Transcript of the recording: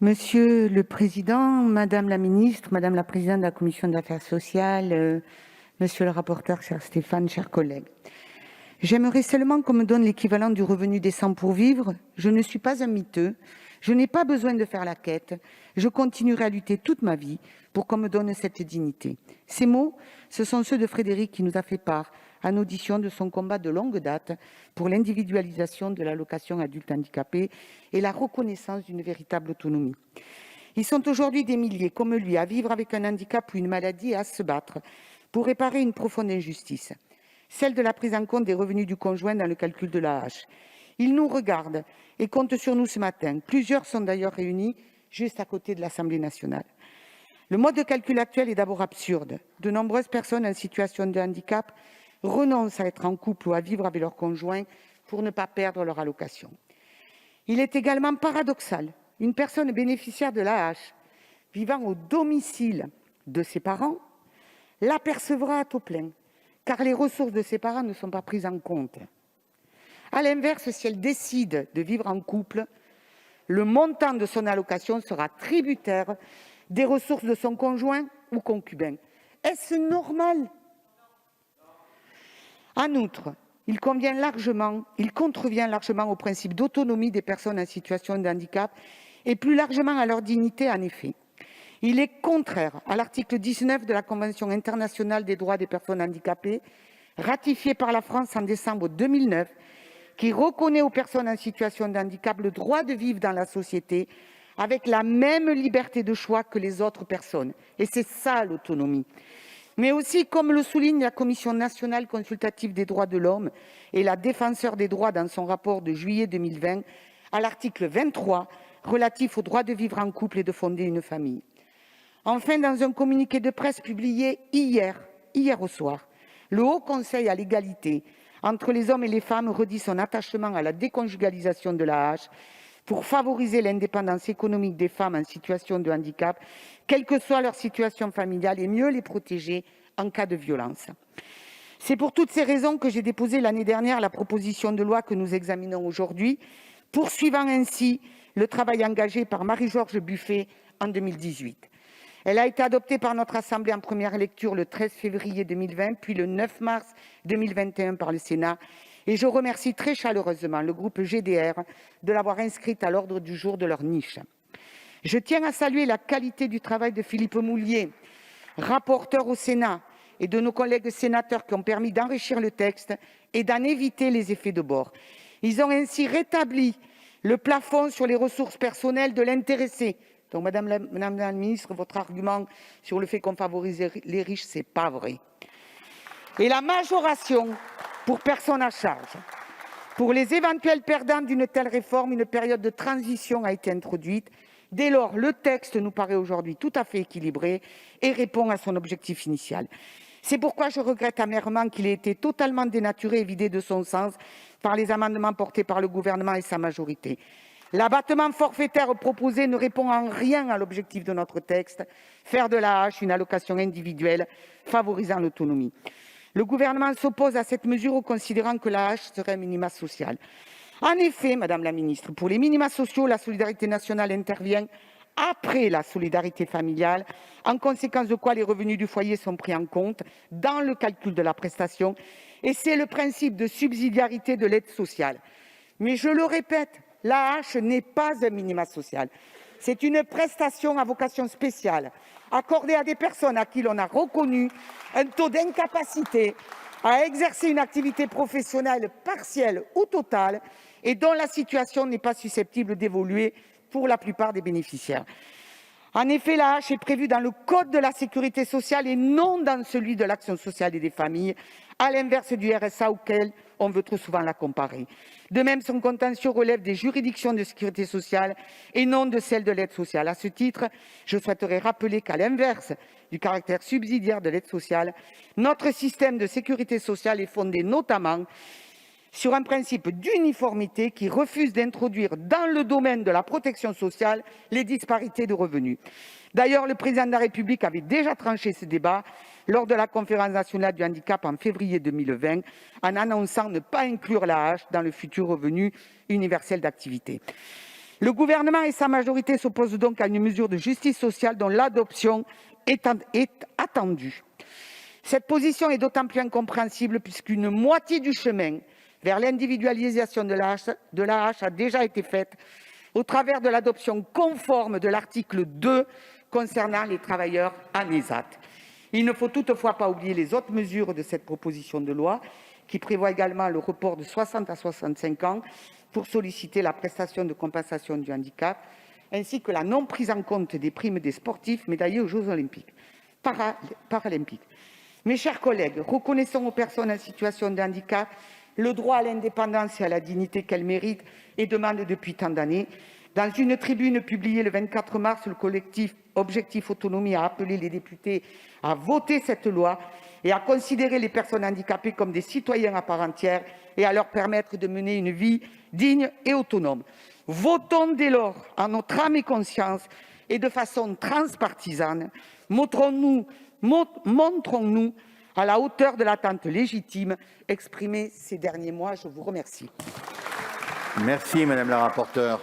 Monsieur le Président, Madame la Ministre, Madame la Présidente de la Commission des Affaires sociales, Monsieur le rapporteur, cher Stéphane, chers collègues. J'aimerais seulement qu'on me donne l'équivalent du revenu décent pour vivre. Je ne suis pas un miteux, je n'ai pas besoin de faire la quête, je continuerai à lutter toute ma vie pour qu'on me donne cette dignité. Ces mots, ce sont ceux de Frédéric qui nous a fait part en audition de son combat de longue date pour l'individualisation de l'allocation adulte handicapé et la reconnaissance d'une véritable autonomie. Ils sont aujourd'hui des milliers, comme lui, à vivre avec un handicap ou une maladie et à se battre pour réparer une profonde injustice, celle de la prise en compte des revenus du conjoint dans le calcul de l'AAH. Ils nous regardent et comptent sur nous ce matin. Plusieurs sont d'ailleurs réunis juste à côté de l'Assemblée nationale. Le mode de calcul actuel est d'abord absurde. De nombreuses personnes en situation de handicap renoncent à être en couple ou à vivre avec leur conjoint pour ne pas perdre leur allocation. Il est également paradoxal. Une personne bénéficiaire de l'AAH vivant au domicile de ses parents l'apercevra à taux plein, car les ressources de ses parents ne sont pas prises en compte. À l'inverse, si elle décide de vivre en couple, le montant de son allocation sera tributaire des ressources de son conjoint ou concubin. Est-ce normal ? En outre, il contrevient largement au principe d'autonomie des personnes en situation de handicap et plus largement à leur dignité en effet. Il est contraire à l'article 19 de la Convention internationale des droits des personnes handicapées, ratifiée par la France en décembre 2009, qui reconnaît aux personnes en situation de handicap le droit de vivre dans la société avec la même liberté de choix que les autres personnes. Et c'est ça l'autonomie. Mais aussi, comme le souligne la Commission nationale consultative des droits de l'homme et la Défenseure des droits dans son rapport de juillet 2020, à l'article 23 relatif au droit de vivre en couple et de fonder une famille. Enfin, dans un communiqué de presse publié hier au soir, le Haut Conseil à l'égalité entre les hommes et les femmes redit son attachement à la déconjugalisation de l'AAH pour favoriser l'indépendance économique des femmes en situation de handicap, quelle que soit leur situation familiale, et mieux les protéger en cas de violence. C'est pour toutes ces raisons que j'ai déposé l'année dernière la proposition de loi que nous examinons aujourd'hui, poursuivant ainsi le travail engagé par Marie-George Buffet en 2018. Elle a été adoptée par notre Assemblée en première lecture le 13 février 2020, puis le 9 mars 2021 par le Sénat. Et je remercie très chaleureusement le groupe GDR de l'avoir inscrite à l'ordre du jour de leur niche. Je tiens à saluer la qualité du travail de Philippe Moulier, rapporteur au Sénat, et de nos collègues sénateurs qui ont permis d'enrichir le texte et d'en éviter les effets de bord. Ils ont ainsi rétabli le plafond sur les ressources personnelles de l'intéressé. Donc, Madame la Ministre, votre argument sur le fait qu'on favorise les riches, ce n'est pas vrai. Et la majoration pour personnes à charge. Pour les éventuels perdants d'une telle réforme, une période de transition a été introduite. Dès lors, le texte nous paraît aujourd'hui tout à fait équilibré et répond à son objectif initial. C'est pourquoi je regrette amèrement qu'il ait été totalement dénaturé et vidé de son sens par les amendements portés par le gouvernement et sa majorité. L'abattement forfaitaire proposé ne répond en rien à l'objectif de notre texte, faire de l'AAH une allocation individuelle favorisant l'autonomie. Le gouvernement s'oppose à cette mesure, considérant que l'AAH serait un minima social. En effet, Madame la Ministre, pour les minima sociaux, la solidarité nationale intervient après la solidarité familiale, en conséquence de quoi les revenus du foyer sont pris en compte dans le calcul de la prestation, et c'est le principe de subsidiarité de l'aide sociale. Mais je le répète, l'AAH n'est pas un minima social. C'est une prestation à vocation spéciale, accordée à des personnes à qui l'on a reconnu un taux d'incapacité à exercer une activité professionnelle partielle ou totale et dont la situation n'est pas susceptible d'évoluer pour la plupart des bénéficiaires. En effet, l'AAH est prévue dans le code de la sécurité sociale et non dans celui de l'action sociale et des familles, à l'inverse du RSA auquel on veut trop souvent la comparer. De même, son contentieux relève des juridictions de sécurité sociale et non de celles de l'aide sociale. À ce titre, je souhaiterais rappeler qu'à l'inverse du caractère subsidiaire de l'aide sociale, notre système de sécurité sociale est fondé notamment sur un principe d'uniformité qui refuse d'introduire dans le domaine de la protection sociale les disparités de revenus. D'ailleurs, le président de la République avait déjà tranché ce débat lors de la conférence nationale du handicap en février 2020, en annonçant ne pas inclure l'AAH dans le futur revenu universel d'activité. Le Gouvernement et sa majorité s'opposent donc à une mesure de justice sociale dont l'adoption est attendue. Cette position est d'autant plus incompréhensible puisqu'une moitié du chemin vers l'individualisation de l'AAH a déjà été faite au travers de l'adoption conforme de l'article 2 concernant les travailleurs en ESAT. Il ne faut toutefois pas oublier les autres mesures de cette proposition de loi qui prévoit également le report de 60 à 65 ans pour solliciter la prestation de compensation du handicap, ainsi que la non prise en compte des primes des sportifs médaillés aux Jeux olympiques paralympiques. Mes chers collègues, reconnaissons aux personnes en situation de handicap le droit à l'indépendance et à la dignité qu'elles méritent et demandent depuis tant d'années. Dans une tribune publiée le 24 mars, le collectif Objectif Autonomie a appelé les députés à voter cette loi et à considérer les personnes handicapées comme des citoyens à part entière et à leur permettre de mener une vie digne et autonome. Votons dès lors en notre âme et conscience et de façon transpartisane. Montrons-nous à la hauteur de l'attente légitime exprimée ces derniers mois. Je vous remercie. Merci, madame la rapporteure.